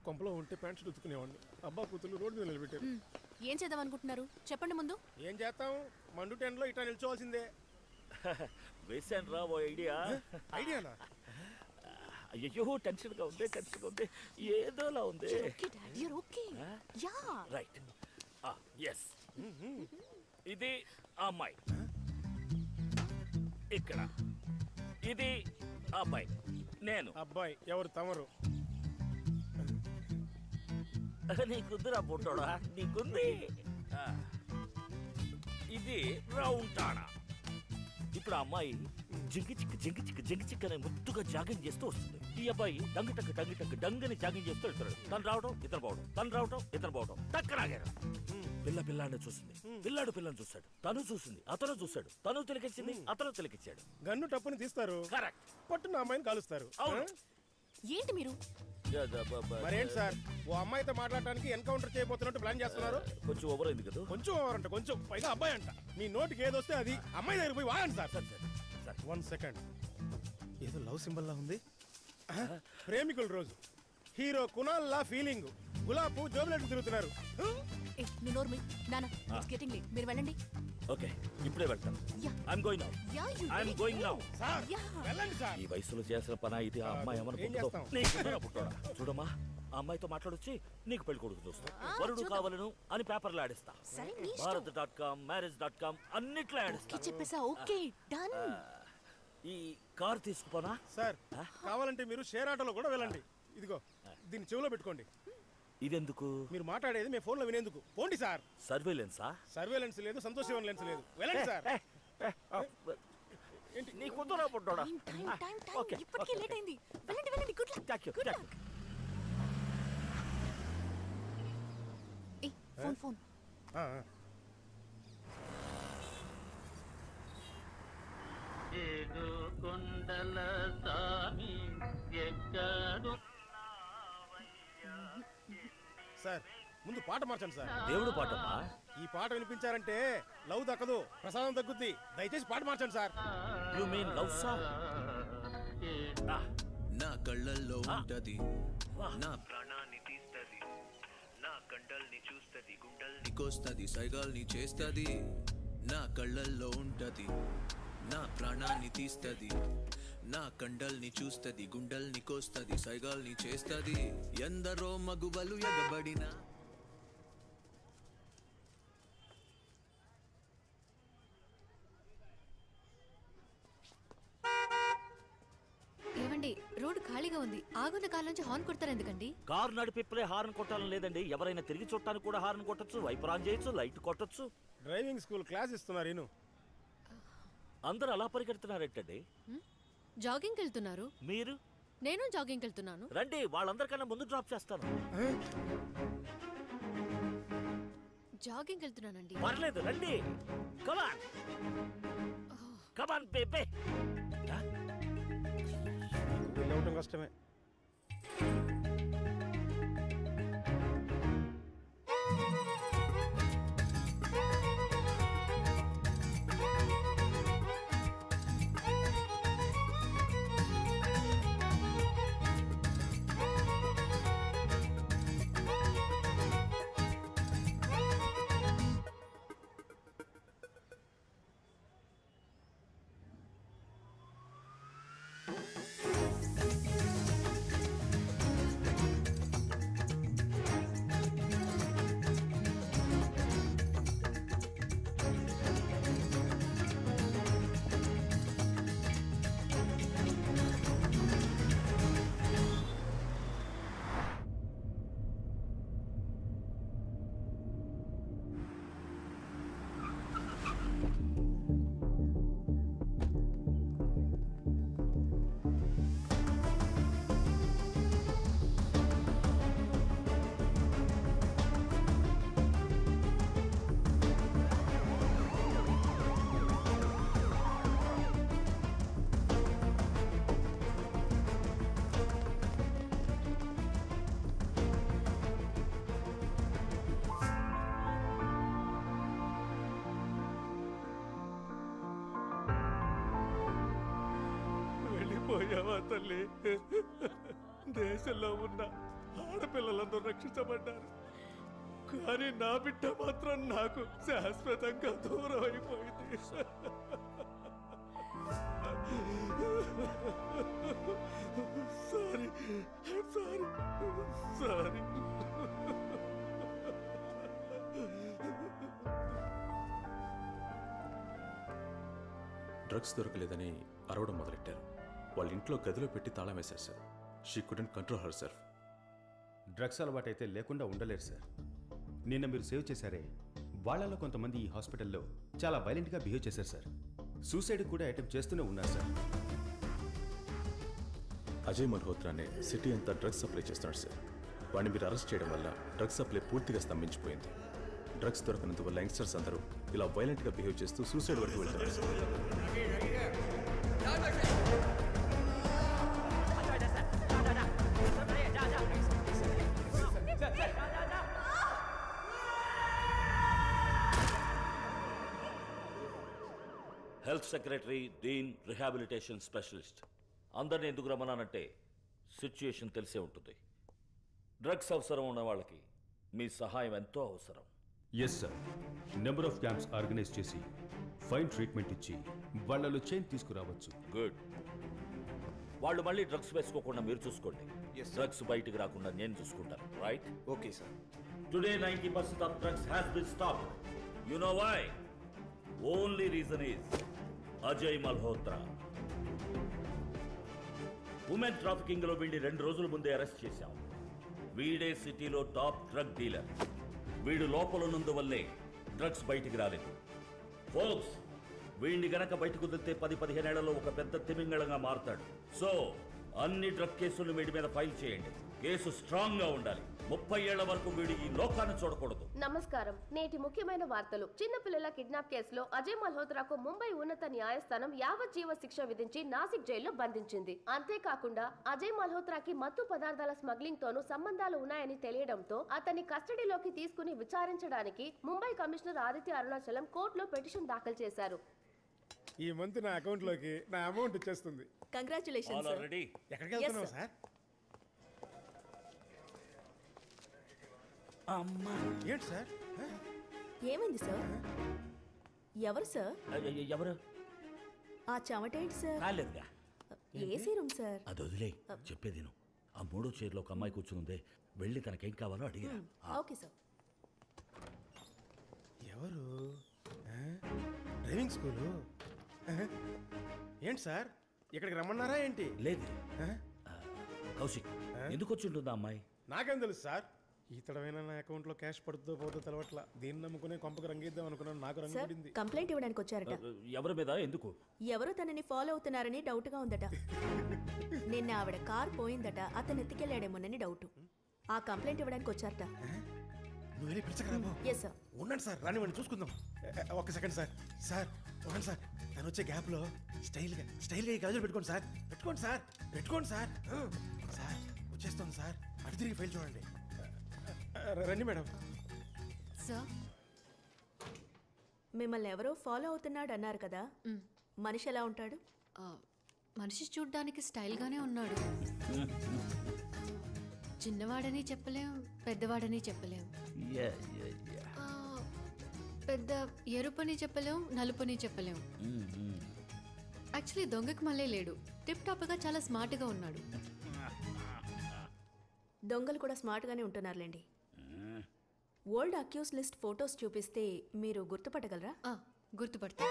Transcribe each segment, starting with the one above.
కొంపలో ఉంటే pant shirt ఉతుకునేవాడిని. అబ్బా కూతురు రోడ్డు మీద నిలబెట్టారు. ఏం చేద్దాం అనుకుంటున్నారు చెప్పండి ముందు. ఏం చేస్తాం, మండు టెన్లో ఇట్లా నిల్చోవాల్సిందే. వేసాను రా ఓ ఐడియా. ఐడియానా? అయ్యో టెన్షన్గా ఉంది ఏదోలా ఉంది. Right, yes. ఇది ఆ అమ్మాయి, ఇక్కడ ఇది ఆ అబ్బాయి, నేను. అబ్బాయి ఎవరు? తమరు? నీకుందిరా పుట్టోడా, నీకుంది. ఇది రౌండ్ టానా. ఇప్పుడు ఆ అమ్మాయి జింకి చిక్ అనే ముద్దుగా జాగింగ్ చేస్తూ వస్తుంది. ఈ అబ్బాయి డంగి టక్ డంగని జాగింగ్ చేస్తూ వెళ్తున్నాడు. తను రావడం ఇతను పోవడం, తను రావడం ఇతను పోవడం. టక్కరాగారు. పిల్లాన్ని చూసింది, పిల్లాడు పిల్లని చూశాడు. తను చూసింది, అతను చూశాడు. తను తిలకించింది, అతను తిలకించాడు. గన్ను టప్పుని తీస్తారు, కరెక్ట్. పట్టున అమ్మాయిని కాలుస్తారు. ఏంటి మీరు? మరేంటి సార్, ఓ అమ్మాయితో మాట్లాడటానికి ఎన్కౌంటర్ చేయబోతున్నట్టు ప్లాన్ చేస్తున్నారు? కొంచెం ఓవర్ అయింది కదా. కొంచెం ఓవర్ అంట, కొంచెం. పైగా అబ్బాయి అంట. మీ నోటికి ఏదొస్తే అది అమ్మాయి దగ్గర పోయి వాగండి సార్. Sir 1 second. ఏదో లవ్ సింబల్ లా ఉంది. ప్రేమికుల రోజు, హీరో కునాల్ లా ఫీలింగ్, గులాబ్ జోబులెట్ తిరుగుతున్నారు. మీరు వెళ్ళండి. ఓకే, ఇప్పుడే వెళ్తాను. వెళ్ళండి సార్. ఈ వయసులో చేసిన పని ఇది. ఆ అమ్మాయి ఏమనుకుంటుందో. చూడమ్మా, ఆ అమ్మాయితో మాట్లాడొచ్చి నీకు పెళ్లి కొడుకు చూస్తా, వరుడు కావాలను అని పేపర్లో ఆడిస్తా. భారత్.com, marriage.com అన్నిట్లో ఆడిస్తా. చెప్పేసా? Okay done. ఈ కార్ తీసుకుపోనా సార్? కావాలంటే మీరు షేర్ ఆటోలో కూడా వెళ్ళండి. ఇదిగో దీన్ని చెవిలో పెట్టుకోండి. ఇదెందుకు? మీరు మాట్లాడేది మీ ఫోన్లో వినేందుకు. పోండి సార్. సర్వేలెన్సా? సర్వేలెన్స్ లేదు, సంతోషం లెన్స్ లేదు. వెళ్ళండి సార్. నీ కుదరా పుట్టోడా. ఇప్పటికే లేట్ అయింది. వెళ్ళండి. Good luck. ఫోన్. ఏదో కొండల సామి ఎక్కడు. సార్ ముందు పాట మార్చండి సార్. దేవుడు పాటమ్మా. ఈ పాట వినిపించారంటే లవ్ దక్కదు, ప్రసాదం తగ్గుద్ది. దయచేసి పాట మార్చండి sir. You mean love song? నా కళ్ళల్లో ఉంటది, నా ప్రాణాన్ని తీస్తది, నా కండల్ని చూస్తది, గుండల్ని కోస్తది, సైగాల్ని చేస్తది. నా కళ్ళల్లో ఉంటది, నా ప్రాణాన్ని తీస్తది, నా కండల్ని చూస్తది, గుండల్ని కోస్తది, సైగాల్ని చేస్తది. ఎందరో మగువలు ఎగబడిన ఏమండి, రోడ్డు ఖాళీగా ఉంది. ఆగున్న కార్ నుంచి హార్న్ కొడతారు ఎందుకండి? కారు నడిపిప్పులే హార్న్ కొట్టాలని లేదండి. ఎవరైనా తిరిగి చూడటానికి కూడా హార్న్ కొట్టచ్చు, వైపర్ ఆన్ చేయొచ్చు, లైట్ కొట్టచ్చు. డ్రైవింగ్ స్కూల్ క్లాస్ ఇస్తున్నారు. అందరూ అలా పరిగెడుతున్నారేంటండి? జాగింగ్ వెళ్తున్నారు. మీరు? నేను జాగింగ్ వెళ్తున్నాను. రండి, వాళ్ళందరికన్నా ముందు డ్రాప్ చేస్తాను. జాగింగ్ వెళ్తున్నానండి. పర్లేదు, రండి. Come on baby. వెళ్ళవటం కష్టమే. పోయావా తల్లి? దేశంలో ఉన్న ఆడపిల్లల వాళ్ళందరూ రక్షించబడ్డారు. కానీ నా బిడ్డ మాత్రం నాకు శాశ్వతంగా దూరం అయిపోయింది. Sorry sorry sorry. డ్రగ్స్ దొరకలేదని అరవడం మొదలెట్టారు. వాళ్ళ ఇంట్లో గదిలో పెట్టి తాళం వేశారు sir. She could control herself. Drugs అలవాటైతే లేకుండా ఉండలేరు సార్. నిన్న మీరు సేవ్ చేశారే, వాళ్ళలో కొంతమంది ఈ హాస్పిటల్లో చాలా వైలెంట్గా బిహేవ్ చేశారు సార్. సూసైడ్ కూడా అటెంప్ట్ చేస్తూనే ఉన్నారు సార్. అజయ్ మల్హోత్రా అనే సిటీ అంతా డ్రగ్స్ సప్లై చేస్తున్నాడు సార్. వాడిని మీరు అరెస్ట్ చేయడం వల్ల డ్రగ్స్ సప్లై పూర్తిగా స్తంభించిపోయింది. డ్రగ్స్ దొరకనందువల్ల యంగ్స్టర్స్ అందరూ ఇలా వైలెంట్గా బిహేవ్ చేస్తూ సూసైడ్ వరకు వెళ్తున్నారు sir. Health secretary, dean, rehabilitation specialist అందరిని ఎందుకు రమ్మన్నానంటే సిచ్యుయేషన్ తెలిసే ఉంటుంది. డ్రగ్స్ అవసరం ఉన్న వాళ్ళకి మీ సహాయం ఎంతో అవసరం. Yes sir. Number of camps organise చేసి ఫైన్ ట్రీట్మెంట్ ఇచ్చి వాళ్ళలో చేంజ్ తీసుకురావచ్చు. గుడ్. వాళ్ళు మళ్ళీ డ్రగ్స్ వేసుకోకుండా మీరు చూసుకోండి. డ్రగ్స్ బయటికి రాకుండా నేను చూసుకుంటాను. Right? Okay sir. Today 90% of drugs has been stopped. You know why? Only reason is Ajay Malhotra. Women trafficking లో వీడిని 2 రోజుల ముందే అరెస్ట్ చేశాం. వీడే సిటీలో టాప్ డ్రగ్ డీలర్. వీడు లోపల ఉన్నందువల్లే డ్రగ్స్ బయటికి రాలేదు. ఫోక్స్, వీడిని గనక బయటకు వదిలితే 10-15 ఏళ్లలో ఒక పెద్ద తిమింగళంగా మారుతాడు. సో అన్ని డ్రగ్ కేసులు వీడి మీద ఫైల్ చేయండి. కేసు స్ట్రాంగ్ గా ఉండాలి. 30 ఏళ్ల వరకు వీడి ఈ లోకాన్ని చూడకూడదు. నమస్కారం. నేటి ముఖ్యమైన వార్తలు. చిన్నపిల్లల కిడ్నాప్ కేసులో అజయ్ మల్హోత్రాకు ముంబై ఉన్నత న్యాయస్థానం యావజ్జీవ శిక్ష విధించి నాసిక్ జైల్లో బంధించింది. అంతేకాకుండా అజయ్ మల్హోత్రాకి మత్తు పదార్థాల స్మగ్లింగ్ తోనూ సంబంధాలు ఉన్నాయని తెలియడంతో అతన్ని కస్టడీలోకి తీసుకుని విచారించడానికి ముంబై కమిషనర్ ఆదిత్య అరుణాచలం కోర్టులో పిటిషన్ దాఖలు చేశారు. ఈ మంత్ నా అకౌంట్ లోకి నా అమౌంట్ వచ్చేస్తుంది. Congratulations All ready? ఎక్కడికి వెళ్తున్నావు సార్? అమ్మా, ఏంటి సార్? ఏమైంది సార్? ఎవరు సార్? ఎవరు? ఆ చెమటేంటి సార్? కాలేదుగా. AC room sir. అది వదిలే, చెప్పేది నువ్వు. ఆ 3వ చైర్లో ఒక అమ్మాయి కూర్చుందే, వెళ్ళి తనకేం కావాలో అడిగా. Okay sir. ఎవరు? Driving school? ఏంటి సార్, ఇక్కడికి రమ్మన్నారా ఏంటి? లేదు. కౌశిక్, ఎందుకు వచ్చి ఉంటుందా అమ్మాయి? నాకేం తెలుసు సార్. ఈతడమైనా నా అకౌంట్ లో క్యాష్ పడుతుందో పోతుందో తెలవట్ల. దీన్ని నమ్ముకునే కొంపకు రంగిద్దాం అనుకున్నాను. నాకు రంగు సార్, పడింది. కంప్లైంట్ ఇవ్వడానికి వచ్చారట. ఎవరి మీద? ఎందుకు? ఎవరో తనని ఫాలో అవుతున్నారని డౌట్ గా ఉందట. నిన్న ఆవిడ కార్ పోయిందట, అతను ఎత్తుకెళ్లాడేమోనని డౌట్. ఆ కంప్లైంట్ ఇవ్వడానికి వచ్చారట. నువ్వు వెళ్ళి పిలిచకరాబో. Yes sir. ఉండండి సార్, రానివ్వండి, చూసుకుందాం. ఒక్క సెకండ్ సార్. సార్ ఉండండి సార్. తను వచ్చే గ్యాప్ లో స్టైల్గా ఈ గాజులు పెట్టుకోండి సార్. పెట్టుకోండి సార్. సార్ వచ్చేస్తాను సార్. అటు తిరిగి ఫైల్ చూడండి. రండి మేడం. సార్, మిమ్మల్ని ఎవరో ఫాలో అవుతున్నాడు అన్నారు కదా, మనిషి ఎలా ఉంటాడు? మనిషి చూడ్డానికి స్టైల్గానే ఉన్నాడు. చిన్నవాడని చెప్పలేం, పెద్దవాడని చెప్పలేం. పెద్ద ఎరుపని చెప్పలేం, నలుపని చెప్పలేం. యాక్చువల్లీ దొంగకి మళ్ళీ లేడు. టిప్ టాప్గా చాలా స్మార్ట్గా ఉన్నాడు. దొంగలు కూడా స్మార్ట్గానే ఉంటున్నారులేండి. ఓల్డ్ అక్యూస్ లిస్ట్ ఫొటోస్ చూపిస్తే మీరు గుర్తుపట్టగలరా? గుర్తుపడతా.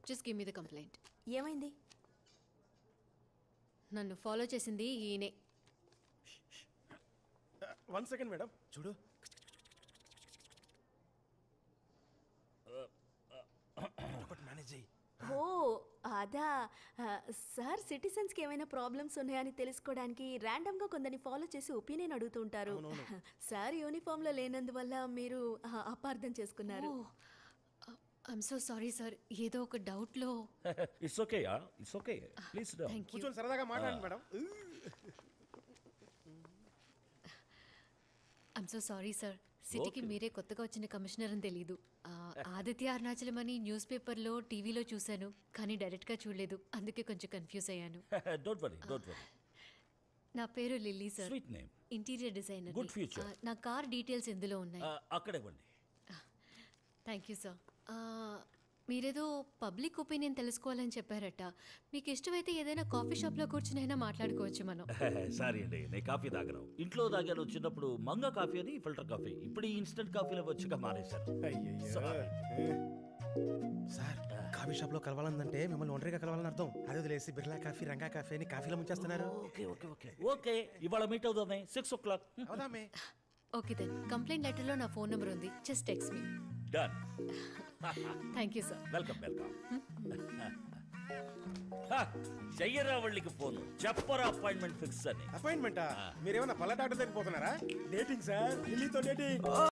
Just give me the complaint. ఏమైంది? నన్ను ఫాలో చేసింది ఈయనే. 1 సెకండ్ మేడం, చూడు. మేనేజ్ అయ్యి. ఓ అదా సార్, సిటిజన్స్కి ఏమైనా ప్రాబ్లమ్స్ ఉన్నాయని తెలుసుకోవడానికి ర్యాండమ్గా కొందరిని ఫాలో చేసి ఒపీనియన్ అడుగుతుంటారు. సార్ యూనిఫామ్లో లేనందువల్ల మీరు అపార్థం చేసుకున్నారు. ఐఎమ్ సో సారీ సార్, ఏదో ఒక డౌట్లో. It's okay, it's okay. Please కూర్చొని సరదాగా మాట్లాడండి madam. I'm so sorry sir, సిటీకి మీరే కొత్తగా వచ్చిన కమిషనర్ అని తెలీదు. ఆదిత్య అరుణాచలం అని న్యూస్ పేపర్లో టీవీలో చూశాను, కానీ డైరెక్ట్గా చూడలేదు, అందుకే కొంచెం కన్ఫ్యూజ్ అయ్యాను. Don't worry, don't worry. నా పేరు lily sir, sweet name, interior designer. Good future. నా కార్ డీటెయిల్స్ ఇందులో ఉన్నాయి. అక్కడ ఇవ్వండి. Thank you sir. మీరేదో పబ్లిక్ ఒపీనియన్ తెలుసుకోవాలని చెప్పారట. మీకు ఇష్టమైతే ఏదైనా కాఫీ షాప్లో కూర్చునైనా మాట్లాడుకోవచ్చు మనం. సారీ అండి, నేను కాఫీ తాగను. ఇంట్లో తాగాను చిన్నప్పుడు మంగ కాఫీ అని, ఫిల్టర్ కాఫీ. ఇప్పుడు ఈ ఇన్స్టెంట్ కాఫీలో వచ్చాక మానేశాను. సార్ కాఫీ షాప్ లో కలవాలంటే మిమ్మల్ని ఒంటరిగా కలవాలని అర్థం. అదే వదిలేసి బిర్లా కాఫీ, రంగా కాఫీ అని కాఫీలో ముంచేస్తున్నారు. ఓకే ఓకే ఓకే ఓకే, ఇవాళ మీట్ అవుదామే 6 o'clock. అవుదామే. Okay then. కంప్లైంట్ లెటర్లో నా ఫోన్ నెంబర్ ఉంది, just text me. Done. Thank you sir. Welcome welcome. చెయ్యరా వాళ్ళకి ఫోన్, చెప్పరా అపాయింట్మెంట్ ఫిక్స్ అని. అపాయింట్మెంటా? మీరేమన్నా పళ్ళ డాక్టర్ దగ్గర పోతున్నారా? డేటింగ్ సార్, ఢిల్లీతో డేటింగ్.